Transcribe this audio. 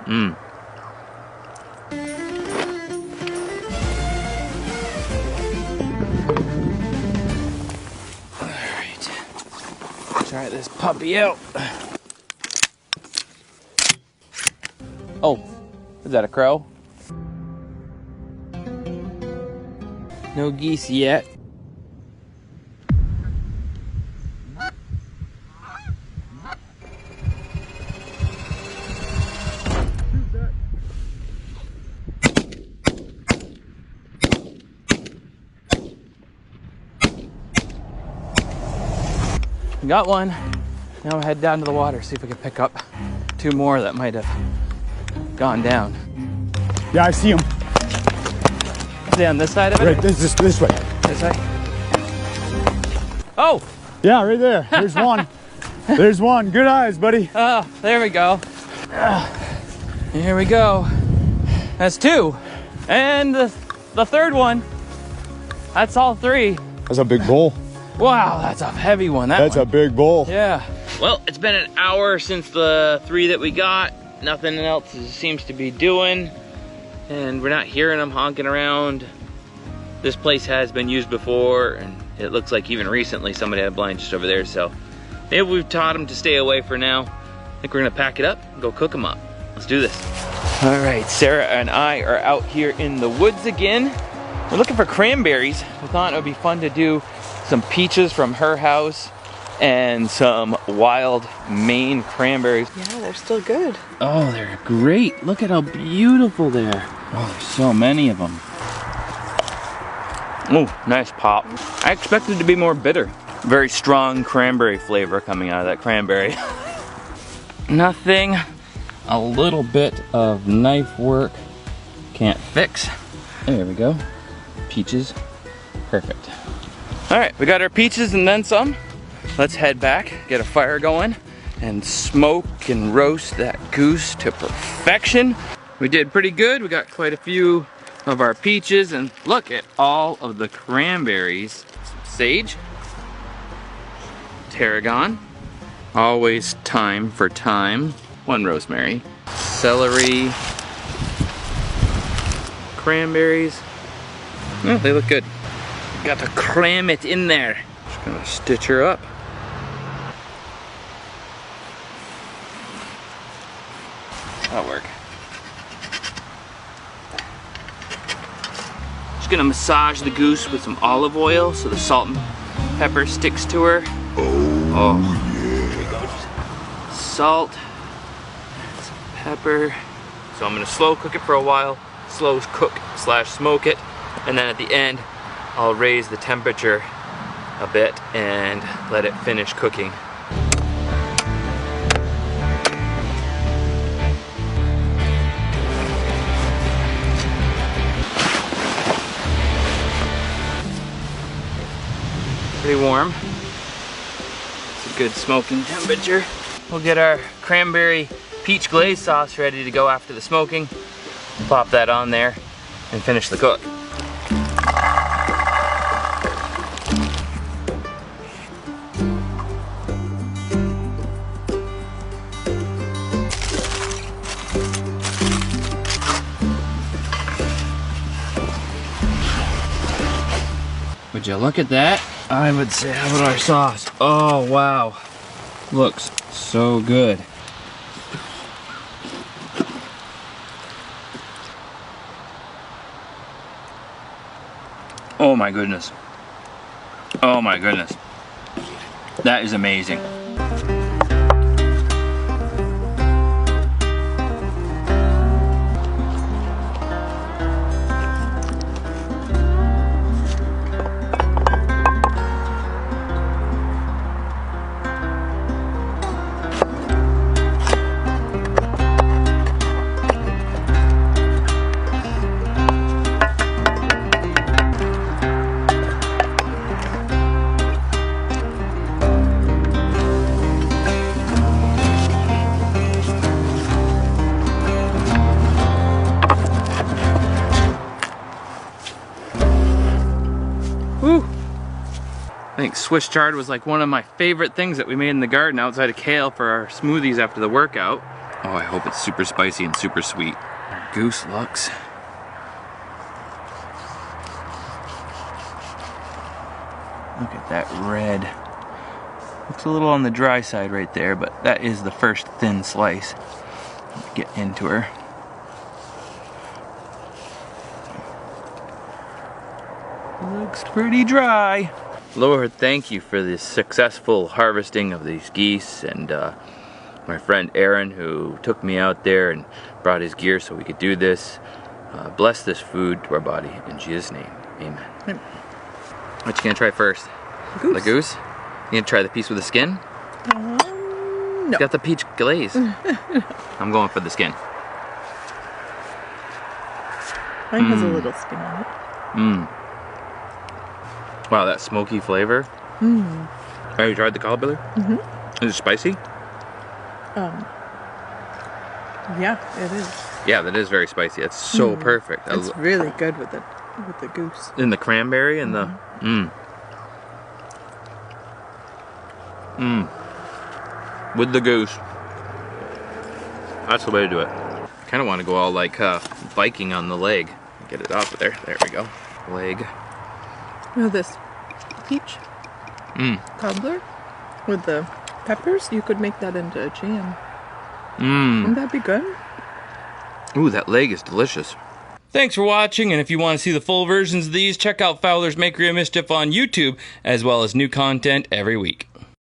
Mmm. Alright. Try this puppy out. Oh, is that a crow? No geese yet. Got one. Now I'll head down to the water, see if we can pick up 2 more that might have gone down. Yeah, I see him. Is he on this side of it? Right, this way. This way? Oh! Yeah, right there. There's one. There's one. Good eyes, buddy. Oh, there we go. Here we go. That's 2. And the 3rd one. That's all 3. That's a big bull. Wow, that's a heavy one. That's a big bull. Yeah. Well, it's been an hour since the 3 that we got. Nothing else seems to be doing. And we're not hearing them honking around. This place has been used before, and it looks like even recently somebody had a blind just over there, so maybe we've taught them to stay away for now. I think we're gonna pack it up and go cook them up. Let's do this. All right, Sarah and I are out here in the woods again. We're looking for cranberries. We thought it would be fun to do some peaches from her house and some wild Maine cranberries. Yeah, they're still good. Oh, they're great. Look at how beautiful they are. Oh, there's so many of them. Oh, nice pop. I expected it to be more bitter. Very strong cranberry flavor coming out of that cranberry. Nothing a little bit of knife work can't fix. There we go. Peaches. Perfect. All right, we got our peaches and then some. Let's head back, get a fire going, and smoke and roast that goose to perfection. We did pretty good. We got quite a few of our peaches, and look at all of the cranberries. Some sage, tarragon, always thyme for thyme, 1 rosemary, celery, cranberries. Oh, they look good. Got to cram it in there. Just gonna stitch her up. That'll work. Just gonna massage the goose with some olive oil so the salt and pepper sticks to her. Oh, yeah. Here we go. Salt, some pepper. So I'm gonna slow cook it for a while, slow cook / smoke it, and then at the end, I'll raise the temperature a bit and let it finish cooking. Pretty warm. It's a good smoking temperature. We'll get our cranberry peach glaze sauce ready to go after the smoking. Pop that on there and finish the cook. Would you look at that? I would say, how about our sauce? Oh, wow. Looks so good. Oh my goodness. Oh my goodness. That is amazing. I think Swiss chard was like one of my favorite things that we made in the garden outside of kale for our smoothies after the workout. Oh, I hope it's super spicy and super sweet. Goose looks. Look at that red. Looks a little on the dry side right there, but that is the first thin slice. Get into her. Looks pretty dry. Lord, thank you for the successful harvesting of these geese, and my friend Aaron, who took me out there and brought his gear so we could do this. Bless this food to our body in Jesus' name. Amen. What you gonna try first? Goose. The goose? You gonna try the piece with the skin? No. Got the peach glaze. I'm going for the skin. Mine has a little skin on it. Mmm. Wow, that smoky flavor. Mmm. Have you tried the cauliflower? Mm-hmm. Is it spicy? Yeah, it is. Yeah, that is very spicy. It's so perfect. It's really good with the goose. And the cranberry and the with the goose. That's the way to do it. Kind of want to go all like Viking on the leg. Get it off of there. There we go. Leg. You know this peach cobbler with the peppers? You could make that into a jam. Wouldn't that be good? Ooh, that leg is delicious. Thanks for watching, and if you want to see the full versions of these, check out Fowler's Makery of Mischief on YouTube, as well as new content every week.